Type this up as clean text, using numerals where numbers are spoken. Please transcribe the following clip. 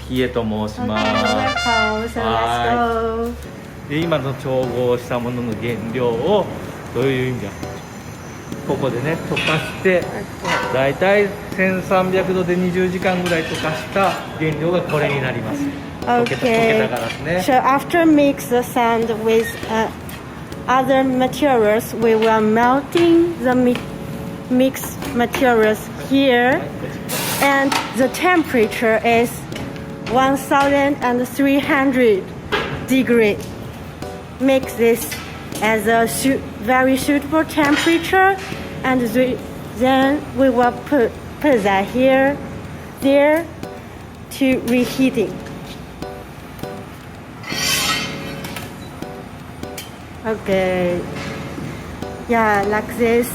比江と申します。Okay, so let's go. で今の調合したものの原料をどういう意味だここでね溶かしてだいたい1300度で20時間ぐらい溶かした原料がこれになります。溶けたガラスね。So after mix the sand with other materials, we will melting the mixed materials here, and the temperature is 1300 degrees. Make this as a very suitable temperature, and then we will put that here, there to reheating. Okay, yeah, like this.